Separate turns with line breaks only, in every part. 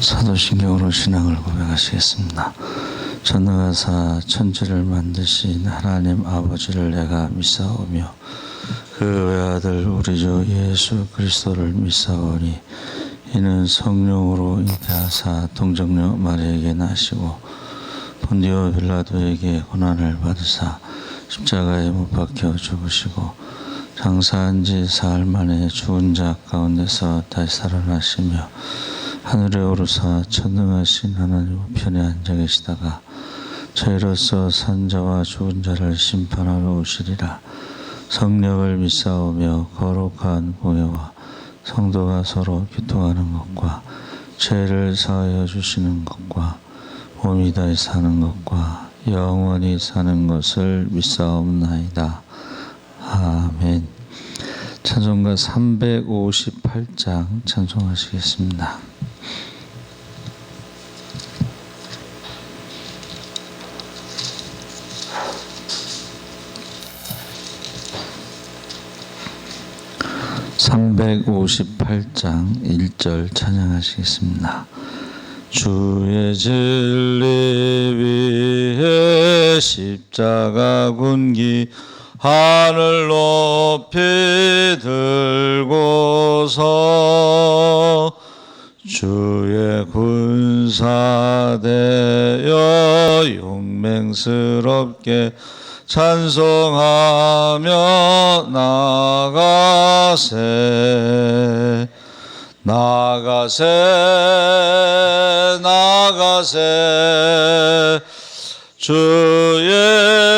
사도신경으로 신앙을 고백하시겠습니다. 전능하사 천지를 만드신 하나님 아버지를 내가 믿사오며 그 외아들 우리 주 예수 그리스도를 믿사오니 이는 성령으로 잉태하사 동정녀 마리아에게 나시고 본디오 빌라도에게 고난을 받으사 십자가에 못 박혀 죽으시고 장사한 지 사흘 만에 죽은 자 가운데서 다시 살아나시며 하늘에 오르사 천능하신 하나님 우편에 앉아 계시다가 저희로서 산 자와 죽은 자를 심판하러 오시리라. 성령을 믿사오며 거룩한 공예와 성도가 서로 교통하는 것과 죄를 사하여 주시는 것과 몸이 다시 사는 것과 영원히 사는 것을 믿사옵나이다. 아멘. 찬송가 358장 찬송하시겠습니다. (358장) 1절 찬양하시겠습니다. 주의 진리 위에 십자가 군기 하늘 높이 들고서 주의 군사되어 용맹스럽게 찬송하며 나가세 주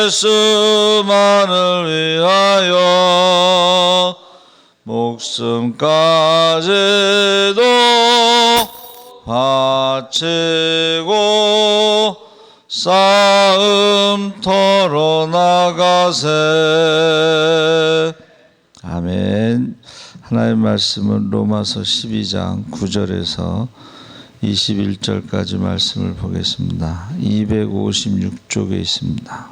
예수만을 위하여 목숨까지도 바치고 싸움터로 나가세. 아멘. 하나님의 말씀은 로마서 12장 9절에서 21절까지 말씀을 보겠습니다. 256쪽에 있습니다.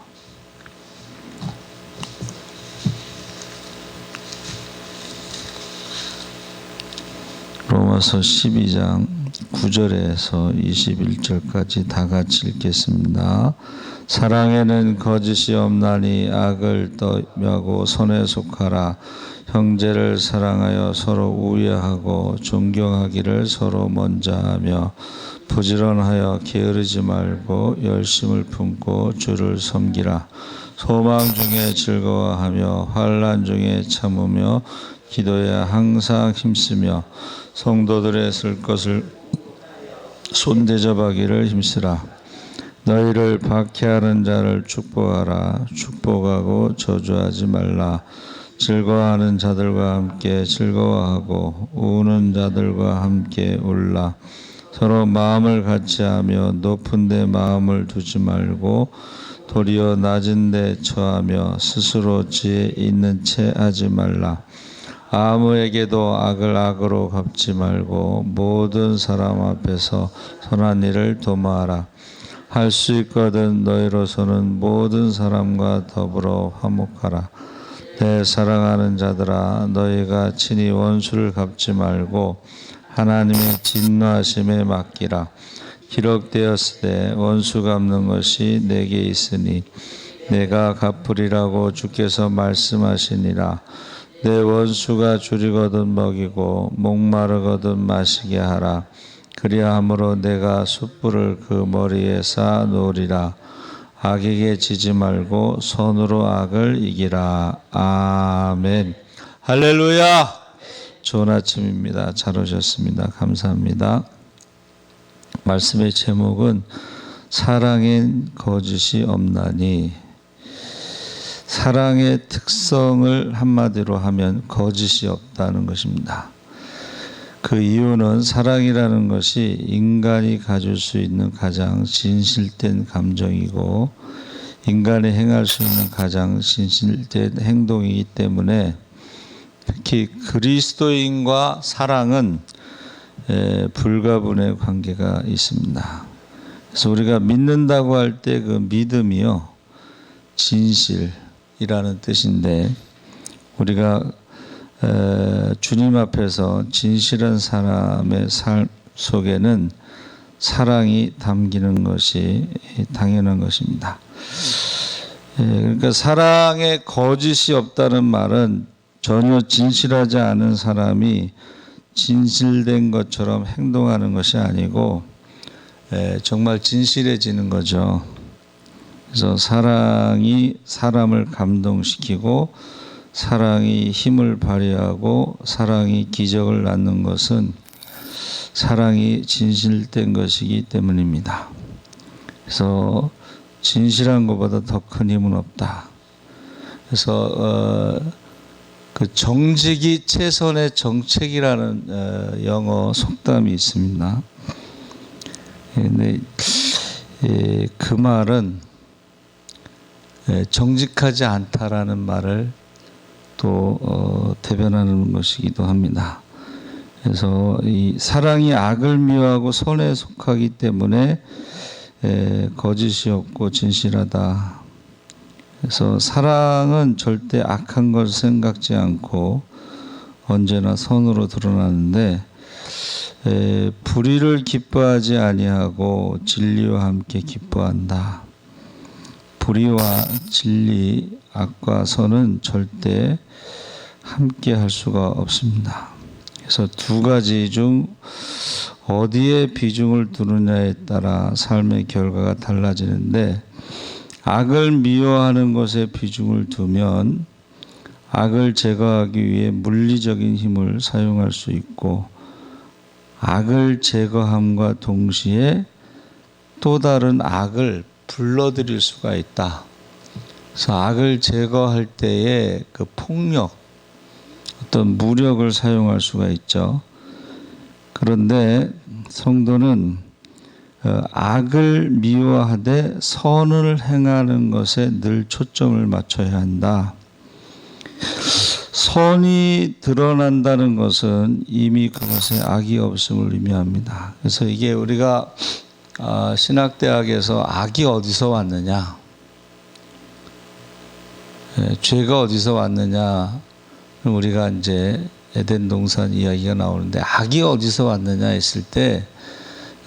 로마서 12장 9절에서 21절까지 다 같이 읽겠습니다. 사랑에는 거짓이 없나니 악을 떠나고 선에 속하라. 형제를 사랑하여 서로 우애하고 존경하기를 서로 먼저 하며 부지런하여 게으르지 말고 열심을 품고 주를 섬기라. 소망 중에 즐거워하며 환난 중에 참으며 기도에 항상 힘쓰며 성도들의 쓸 것을 손대접하기를 힘쓰라. 너희를 박해하는 자를 축복하라. 축복하고 저주하지 말라. 즐거워하는 자들과 함께 즐거워하고 우는 자들과 함께 울라. 서로 마음을 같이하며 높은 데 마음을 두지 말고 도리어 낮은 데 처하며 스스로 지혜 있는 채 하지 말라. 아무에게도 악을 악으로 갚지 말고 모든 사람 앞에서 선한 일을 도모하라. 할 수 있거든 너희로서는 모든 사람과 더불어 화목하라. 내 사랑하는 자들아, 너희가 친히 원수를 갚지 말고 하나님의 진노하심에 맡기라. 기록되었으되 원수 갚는 것이 내게 있으니 내가 갚으리라고 주께서 말씀하시니라. 내 원수가 줄이거든 먹이고 목마르거든 마시게 하라. 그리함으로 내가 숯불을 그 머리에 쌓아 놓으리라. 악에게 지지 말고 선으로 악을 이기라. 아멘. 할렐루야. 좋은 아침입니다. 잘 오셨습니다. 감사합니다. 말씀의 제목은 사랑엔 거짓이 없나니. 사랑의 특성을 한마디로 하면 거짓이 없다는 것입니다. 그 이유는 사랑이라는 것이 인간이 가질 수 있는 가장 진실된 감정이고 인간이 행할 수 있는 가장 진실된 행동이기 때문에 특히 그리스도인과 사랑은 불가분의 관계가 있습니다. 그래서 우리가 믿는다고 할 때 그 믿음이요, 진실이라는 뜻인데 우리가 주님 앞에서 진실한 사람의 삶 속에는 사랑이 담기는 것이 당연한 것입니다. 그러니까 사랑에 거짓이 없다는 말은 전혀 진실하지 않은 사람이 진실된 것처럼 행동하는 것이 아니고 정말 진실해지는 거죠. 그래서 사랑이 사람을 감동시키고 사랑이 힘을 발휘하고 사랑이 기적을 낳는 것은 사랑이 진실된 것이기 때문입니다. 그래서 진실한 것보다 더 큰 힘은 없다. 그래서 그 정직이 최선의 정책이라는 영어 속담이 있습니다. 근데 그 말은 정직하지 않다라는 말을 또 대변하는 것이기도 합니다. 그래서 이 사랑이 악을 미워하고 선에 속하기 때문에 거짓이 없고 진실하다. 그래서 사랑은 절대 악한 걸 생각지 않고 언제나 선으로 드러나는데 불의를 기뻐하지 아니하고 진리와 함께 기뻐한다. 불의와 진리, 악과 선은 절대 함께 할 수가 없습니다. 그래서 두 가지 중 어디에 비중을 두느냐에 따라 삶의 결과가 달라지는데 악을 미워하는 것에 비중을 두면 악을 제거하기 위해 물리적인 힘을 사용할 수 있고 악을 제거함과 동시에 또 다른 악을 불러들일 수가 있다. 그래서 악을 제거할 때에 그 폭력, 어떤 무력을 사용할 수가 있죠. 그런데 성도는 악을 미워하되 선을 행하는 것에 늘 초점을 맞춰야 한다. 선이 드러난다는 것은 이미 그것에 악이 없음을 의미합니다. 그래서 이게 우리가 신학대학에서 악이 어디서 왔느냐, 죄가 어디서 왔느냐, 우리가 이제 에덴 동산 이야기가 나오는데 악이 어디서 왔느냐 했을 때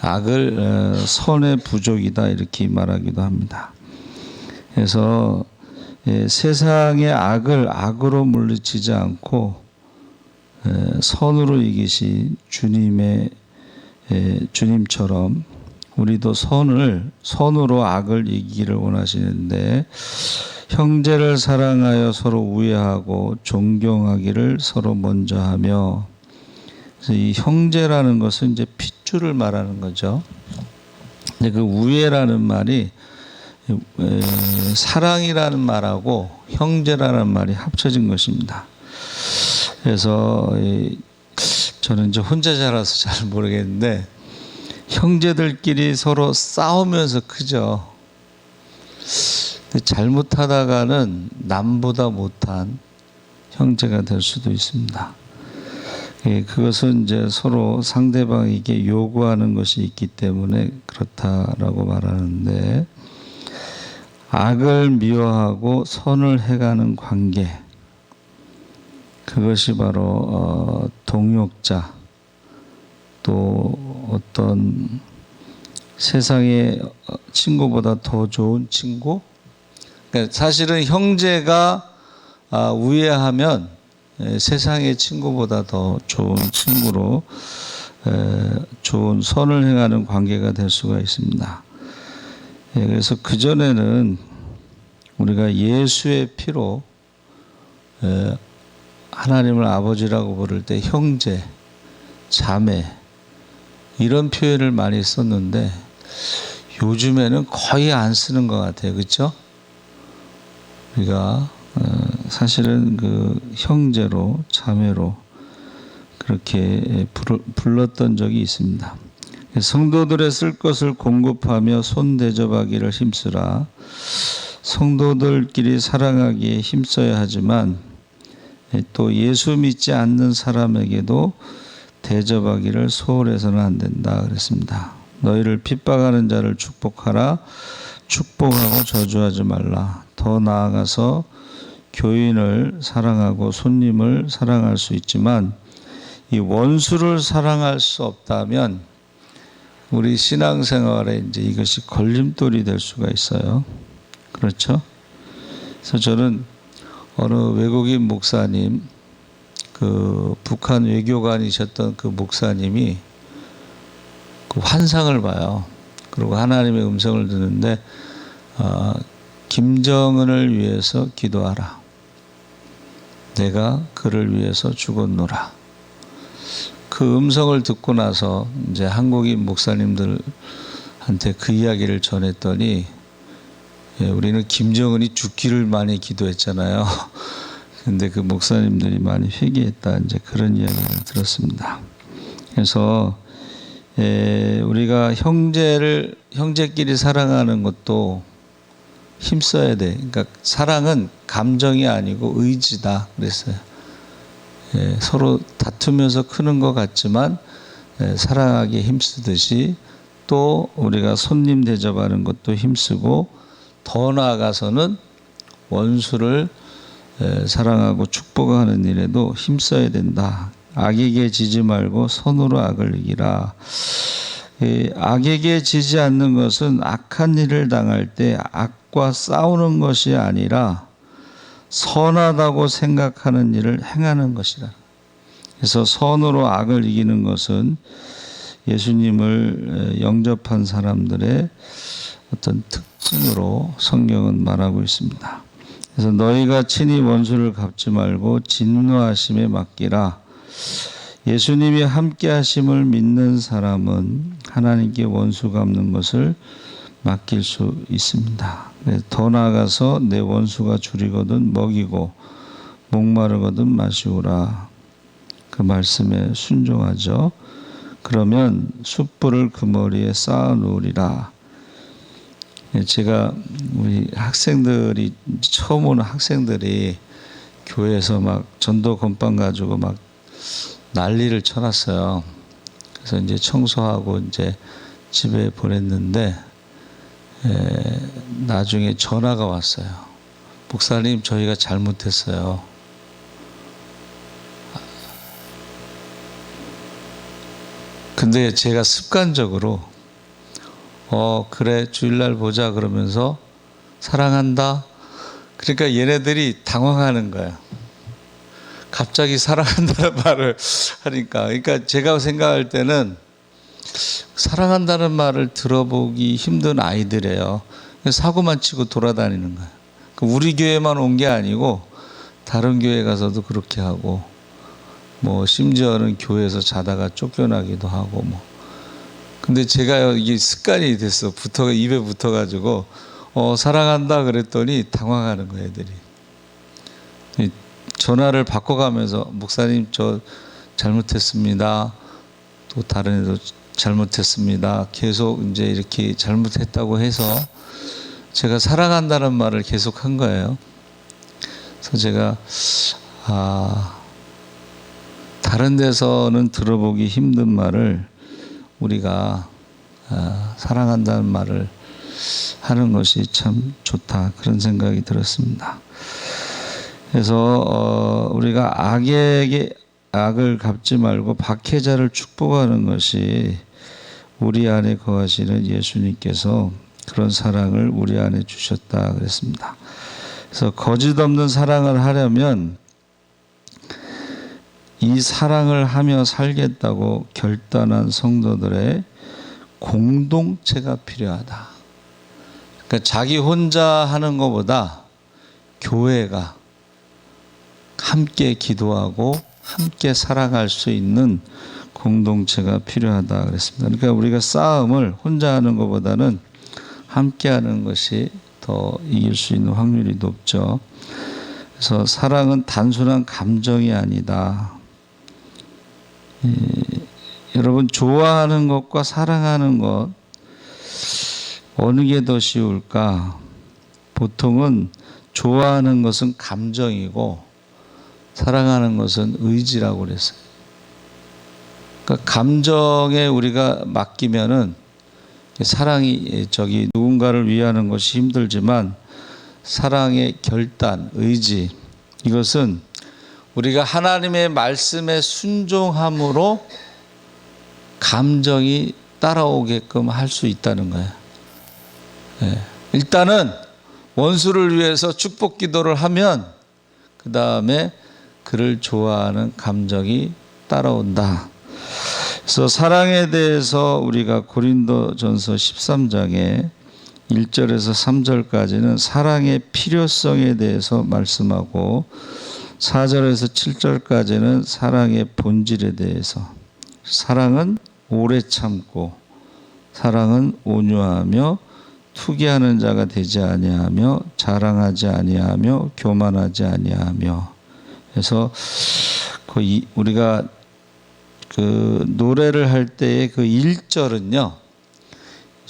악을 선의 부족이다 이렇게 말하기도 합니다. 그래서 세상의 악을 악으로 물리치지 않고 선으로 이기신 주님처럼 우리도 선으로 악을 이기기를 원하시는데 형제를 사랑하여 서로 우애하고 존경하기를 서로 먼저 하며, 그래서 이 형제라는 것은 이제 핏줄을 말하는 거죠. 근데 그 우애라는 말이 사랑이라는 말하고 형제라는 말이 합쳐진 것입니다. 그래서 저는 이제 혼자 자라서 잘 모르겠는데 형제들끼리 서로 싸우면서 크죠. 잘못하다가는 남보다 못한 형제가 될 수도 있습니다. 그것은 이제 서로 상대방에게 요구하는 것이 있기 때문에 그렇다라고 말하는데, 악을 미워하고 선을 해가는 관계, 그것이 바로 동역자, 또 어떤 세상의 친구보다 더 좋은 친구. 그러니까 사실은 형제가 우애하면 세상의 친구보다 더 좋은 친구로 좋은 선을 행하는 관계가 될 수가 있습니다. 그래서 그전에는 우리가 예수의 피로 하나님을 아버지라고 부를 때 형제, 자매 이런 표현을 많이 썼는데 요즘에는 거의 안 쓰는 것 같아요. 그렇죠? 우리가 사실은 그 형제로, 자매로 그렇게 불렀던 적이 있습니다. 성도들의 쓸 것을 공급하며 손대접하기를 힘쓰라. 성도들끼리 사랑하기에 힘써야 하지만 또 예수 믿지 않는 사람에게도 대접하기를 소홀해서는 안 된다 그랬습니다. 너희를 핍박하는 자를 축복하라. 축복하고 저주하지 말라. 더 나아가서 교인을 사랑하고 손님을 사랑할 수 있지만 이 원수를 사랑할 수 없다면 우리 신앙생활에 이제 이것이 걸림돌이 될 수가 있어요. 그렇죠? 그래서 저는 어느 외국인 목사님, 그 북한 외교관이셨던 그 목사님이 그 환상을 봐요. 그리고 하나님의 음성을 듣는데 김정은을 위해서 기도하라. 내가 그를 위해서 죽었노라. 그 음성을 듣고 나서 이제 한국인 목사님들한테 그 이야기를 전했더니, 우리는 김정은이 죽기를 많이 기도했잖아요. 근데 그 목사님들이 많이 회개했다, 이제 그런 이야기를 들었습니다. 그래서 우리가 형제끼리 사랑하는 것도 힘써야 돼. 그러니까 사랑은 감정이 아니고 의지다 그랬어요. 서로 다투면서 크는 것 같지만 사랑하기에 힘쓰듯이, 또 우리가 손님 대접하는 것도 힘쓰고, 더 나아가서는 원수를 사랑하고 축복하는 일에도 힘써야 된다. 악에게 지지 말고 선으로 악을 이기라. 악에게 지지 않는 것은 악한 일을 당할 때 악과 싸우는 것이 아니라 선하다고 생각하는 일을 행하는 것이라. 그래서 선으로 악을 이기는 것은 예수님을 영접한 사람들의 어떤 특징으로 성경은 말하고 있습니다. 그래서 너희가 친히 원수를 갚지 말고 진노하심에 맡기라. 예수님이 함께 하심을 믿는 사람은 하나님께 원수 갚는 것을 맡길 수 있습니다. 더 나아가서 내 원수가 줄이거든 먹이고 목마르거든 마시우라. 그 말씀에 순종하죠. 그러면 숯불을 그 머리에 쌓아 놓으리라. 제가 우리 학생들이, 처음 오는 학생들이 교회에서 막 전도 건빵 가지고 막 난리를 쳐놨어요. 그래서 이제 청소하고 이제 집에 보냈는데, 나중에 전화가 왔어요. 목사님, 저희가 잘못했어요. 근데 제가 습관적으로 그래, 주일날 보자 그러면서 사랑한다. 그러니까 얘네들이 당황하는 거예요. 갑자기 사랑한다는 말을 하니까. 그러니까 제가 생각할 때는 사랑한다는 말을 들어보기 힘든 아이들이에요. 사고만 치고 돌아다니는 거예요. 우리 교회만 온 게 아니고 다른 교회 가서도 그렇게 하고, 뭐 심지어는 교회에서 자다가 쫓겨나기도 하고 뭐. 근데 제가 이게 습관이 됐어. 입에 붙어가지고 사랑한다 그랬더니 당황하는 거예요, 애들이. 전화를 바꿔가면서 목사님, 저 잘못했습니다. 또 다른 애도 잘못했습니다. 계속 이제 이렇게 잘못했다고 해서 제가 사랑한다는 말을 계속 한 거예요. 그래서 제가 다른 데서는 들어보기 힘든 말을 우리가 사랑한다는 말을 하는 것이 참 좋다, 그런 생각이 들었습니다. 그래서 우리가 악에게 악을 갚지 말고 박해자를 축복하는 것이 우리 안에 거하시는 예수님께서 그런 사랑을 우리 안에 주셨다 그랬습니다. 그래서 거짓 없는 사랑을 하려면 이 사랑을 하며 살겠다고 결단한 성도들의 공동체가 필요하다. 그러니까 자기 혼자 하는 것보다 교회가 함께 기도하고 함께 사랑할 수 있는 공동체가 필요하다 그랬습니다. 그러니까 우리가 싸움을 혼자 하는 것보다는 함께 하는 것이 더 이길 수 있는 확률이 높죠. 그래서 사랑은 단순한 감정이 아니다. 여러분, 좋아하는 것과 사랑하는 것 어느 게 더 쉬울까? 보통은 좋아하는 것은 감정이고 사랑하는 것은 의지라고 그랬어요. 그러니까 감정에 우리가 맡기면은 사랑이 누군가를 위하는 것이 힘들지만 사랑의 결단, 의지, 이것은 우리가 하나님의 말씀에 순종함으로 감정이 따라오게끔 할 수 있다는 거예요. 예. 일단은 원수를 위해서 축복 기도를 하면 그 다음에 그를 좋아하는 감정이 따라온다. 그래서 사랑에 대해서 우리가 고린도전서 13장에 1절에서 3절까지는 사랑의 필요성에 대해서 말씀하고 4절에서 7절까지는 사랑의 본질에 대해서, 사랑은 오래 참고 사랑은 온유하며 투기하는 자가 되지 아니하며 자랑하지 아니하며 교만하지 아니하며. 그래서 우리가 그 노래를 할 때의 그 1절은요,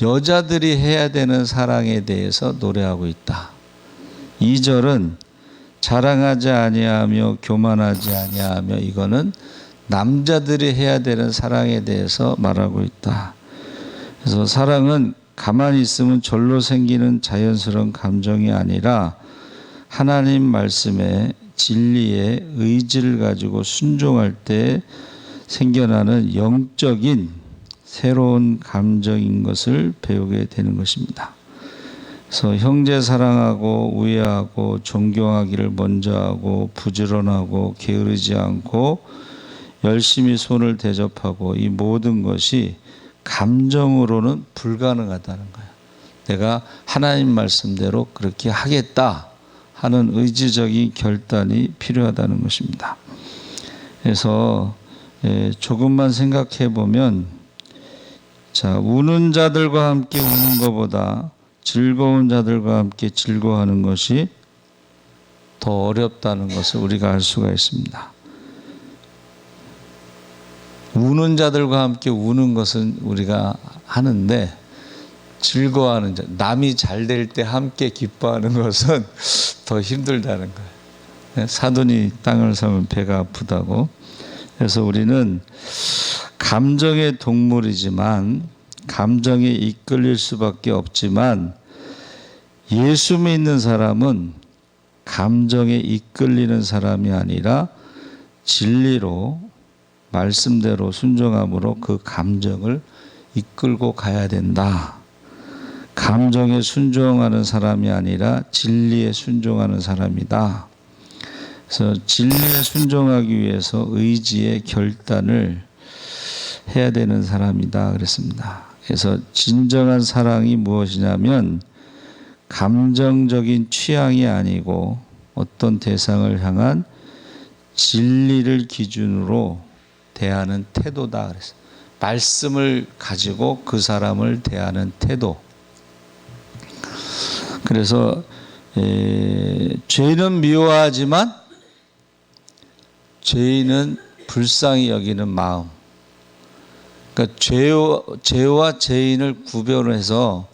여자들이 해야 되는 사랑에 대해서 노래하고 있다. 2절은 자랑하지 아니하며 교만하지 아니하며, 이거는 남자들이 해야 되는 사랑에 대해서 말하고 있다. 그래서 사랑은 가만히 있으면 절로 생기는 자연스러운 감정이 아니라 하나님 말씀에 진리에 의지를 가지고 순종할 때 생겨나는 영적인 새로운 감정인 것을 배우게 되는 것입니다. 그래서 형제 사랑하고 우애하고 존경하기를 먼저 하고 부지런하고 게으르지 않고 열심히 손을 대접하고, 이 모든 것이 감정으로는 불가능하다는 거예요. 내가 하나님 말씀대로 그렇게 하겠다 하는 의지적인 결단이 필요하다는 것입니다. 그래서 조금만 생각해 보면, 자, 우는 자들과 함께 우는 것보다 즐거운 자들과 함께 즐거워하는 것이 더 어렵다는 것을 우리가 알 수가 있습니다. 우는 자들과 함께 우는 것은 우리가 하는데, 즐거워하는 자, 남이 잘 될 때 함께 기뻐하는 것은 더 힘들다는 거예요. 사돈이 땅을 사면 배가 아프다고. 그래서 우리는 감정의 동물이지만, 감정에 이끌릴 수밖에 없지만, 예수 믿는 사람은 감정에 이끌리는 사람이 아니라 진리로 말씀대로 순종함으로 그 감정을 이끌고 가야 된다. 감정에 순종하는 사람이 아니라 진리에 순종하는 사람이다. 그래서 진리에 순종하기 위해서 의지의 결단을 해야 되는 사람이다 그랬습니다. 그래서 진정한 사랑이 무엇이냐면 감정적인 취향이 아니고 어떤 대상을 향한 진리를 기준으로 대하는 태도다 그랬어요. 말씀을 가지고 그 사람을 대하는 태도. 그래서 죄는 미워하지만 죄인은 불쌍히 여기는 마음. 그러니까 죄와 죄인을 구별해서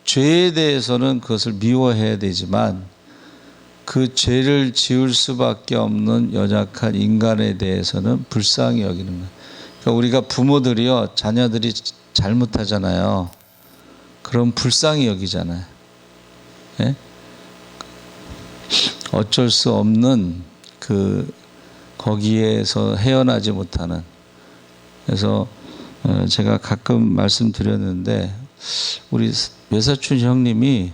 죄에 대해서는 그것을 미워해야 되지만 그 죄를 지을 수밖에 없는 연약한 인간에 대해서는 불쌍히 여기는 거예요. 그러니까 우리가 부모들이요, 자녀들이 잘못하잖아요. 그럼 불쌍히 여기잖아요. 예? 어쩔 수 없는 거기에서 헤어나지 못하는. 그래서 제가 가끔 말씀드렸는데, 우리 외사촌 형님이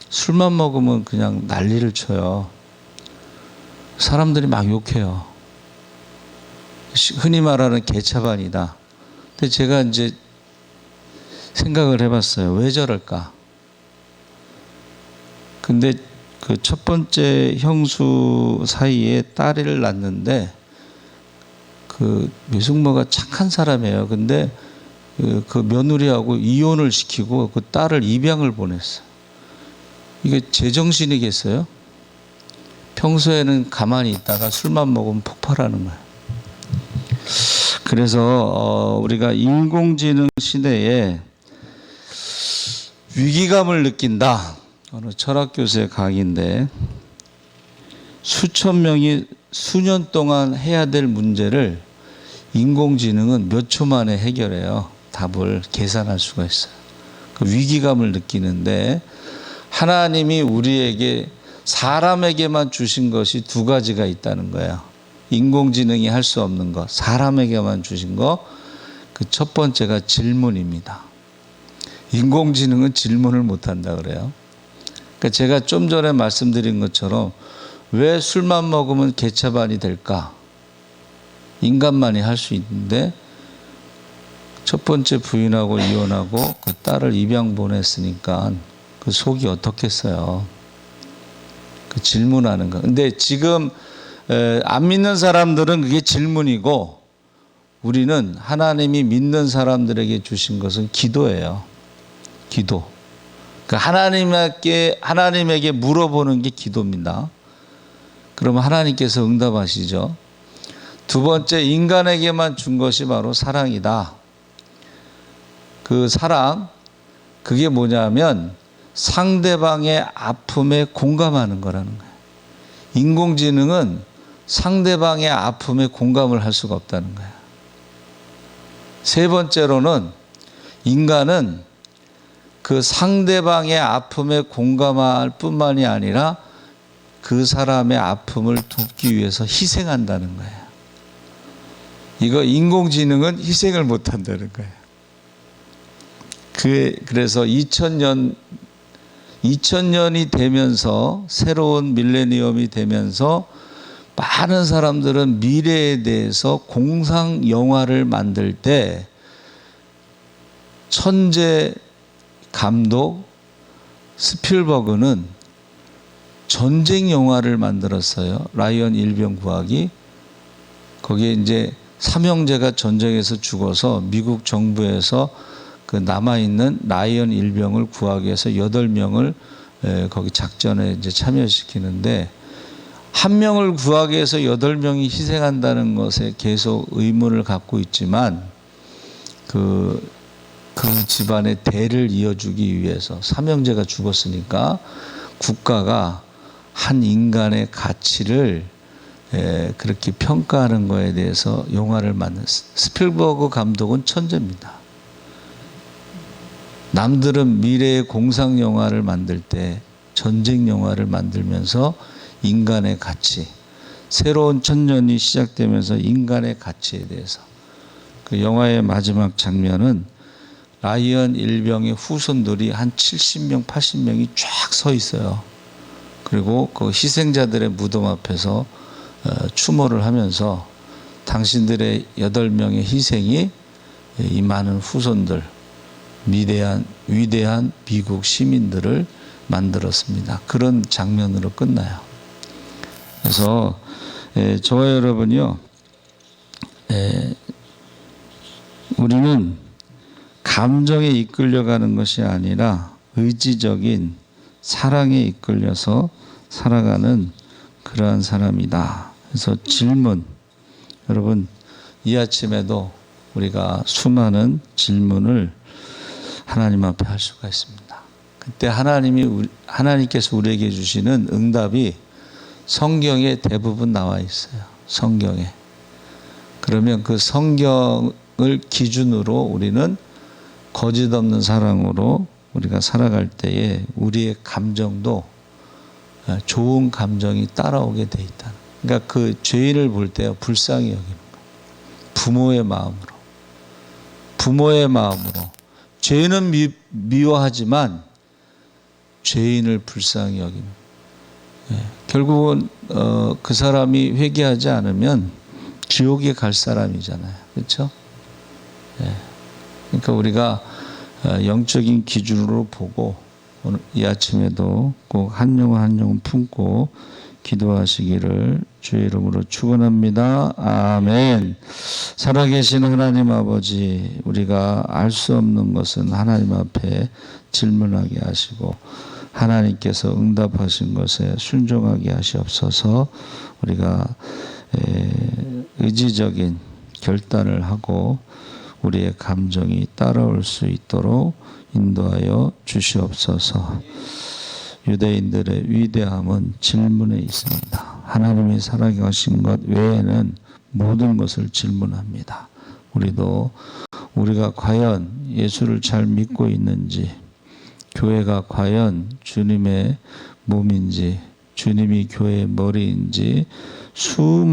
술만 먹으면 그냥 난리를 쳐요. 사람들이 막 욕해요. 흔히 말하는 개차반이다. 근데 제가 이제 생각을 해봤어요. 왜 저럴까? 근데 그 첫 번째 형수 사이에 딸을 낳는데, 그 외숙모가 착한 사람이에요. 근데 그 며느리하고 이혼을 시키고 그 딸을 입양을 보냈어요. 이게 제정신이겠어요? 평소에는 가만히 있다가 술만 먹으면 폭발하는 거예요. 그래서 우리가 인공지능 시대에 위기감을 느낀다. 어느 철학교수의 강의인데, 수천 명이 수년 동안 해야 될 문제를 인공지능은 몇 초 만에 해결해요. 답을 계산할 수가 있어요. 그 위기감을 느끼는데, 하나님이 우리에게, 사람에게만 주신 것이 두 가지가 있다는 거예요. 인공지능이 할 수 없는 것, 사람에게만 주신 것. 그 첫 번째가 질문입니다. 인공지능은 질문을 못한다 그래요. 그러니까 제가 좀 전에 말씀드린 것처럼 왜 술만 먹으면 개차반이 될까? 인간만이 할 수 있는데 첫 번째 부인하고 이혼하고 그 딸을 입양 보냈으니까 그 속이 어떻겠어요? 그 질문하는 거. 근데 지금 안 믿는 사람들은 그게 질문이고 우리는 하나님이 믿는 사람들에게 주신 것은 기도예요. 기도. 그러니까 하나님에게 물어보는 게 기도입니다. 그러면 하나님께서 응답하시죠. 두 번째, 인간에게만 준 것이 바로 사랑이다. 그 사랑, 그게 뭐냐면 상대방의 아픔에 공감하는 거라는 거예요. 인공지능은 상대방의 아픔에 공감을 할 수가 없다는 거예요. 세 번째로는 인간은 그 상대방의 아픔에 공감할 뿐만이 아니라 그 사람의 아픔을 돕기 위해서 희생한다는 거예요. 이거 인공지능은 희생을 못한다는 거예요. 그래서 2000년이 되면서 새로운 밀레니엄이 되면서 많은 사람들은 미래에 대해서 공상 영화를 만들 때 천재 감독 스필버그는 전쟁 영화를 만들었어요. 라이언 일병 구하기. 거기에 이제 삼형제가 전쟁에서 죽어서 미국 정부에서 그 남아있는 라이언 일병을 구하기 위해서 8명을 거기 작전에 이제 참여시키는데 한 명을 구하기 위해서 8명이 희생한다는 것에 계속 의문을 갖고 있지만 그 집안의 대를 이어주기 위해서 삼형제가 죽었으니까 국가가 한 인간의 가치를 그렇게 평가하는 거에 대해서 영화를 만든 스필버그 감독은 천재입니다. 남들은 미래의 공상 영화를 만들 때 전쟁 영화를 만들면서 인간의 가치, 새로운 천년이 시작되면서 인간의 가치에 대해서 그 영화의 마지막 장면은 라이언 일병의 후손들이 한 70명, 80명이 쫙 서 있어요. 그리고 그 희생자들의 무덤 앞에서 추모를 하면서 당신들의 8명의 희생이 이 많은 후손들, 위대한 미국 시민들을 만들었습니다. 그런 장면으로 끝나요. 그래서 저와 여러분이요, 우리는 감정에 이끌려가는 것이 아니라 의지적인 사랑에 이끌려서 살아가는 그러한 사람이다. 그래서 질문, 여러분 이 아침에도 우리가 수많은 질문을 하나님 앞에 할 수가 있습니다. 그때 하나님께서 우리에게 주시는 응답이 성경에 대부분 나와 있어요. 성경에. 그러면 그 성경을 기준으로 우리는 거짓 없는 사랑으로 우리가 살아갈 때에 우리의 감정도 좋은 감정이 따라오게 돼 있다. 그러니까 그 죄인을 볼 때 불쌍히 여기는 거예요. 부모의 마음으로. 죄인은 미워하지만 죄인을 불쌍히 여기는 거예요. 결국은 그 사람이 회개하지 않으면 지옥에 갈 사람이잖아요. 그렇죠? 그러니까 우리가 영적인 기준으로 보고 오늘 이 아침에도 꼭 한 영혼 품고 기도하시기를 주의 이름으로 축원합니다. 아멘. 살아계신 하나님 아버지, 우리가 알 수 없는 것은 하나님 앞에 질문하게 하시고 하나님께서 응답하신 것에 순종하게 하시옵소서. 우리가 의지적인 결단을 하고 우리의 감정이 따라올 수 있도록 인도하여 주시옵소서. 유대인들의 위대함은 질문에 있습니다. 하나님이 살아계신 것 외에는 모든 것을 질문합니다. 우리가 과연 예수를 잘 믿고 있는지, 교회가 과연 주님의 몸인지, 주님이 교회의 머리인지 수많은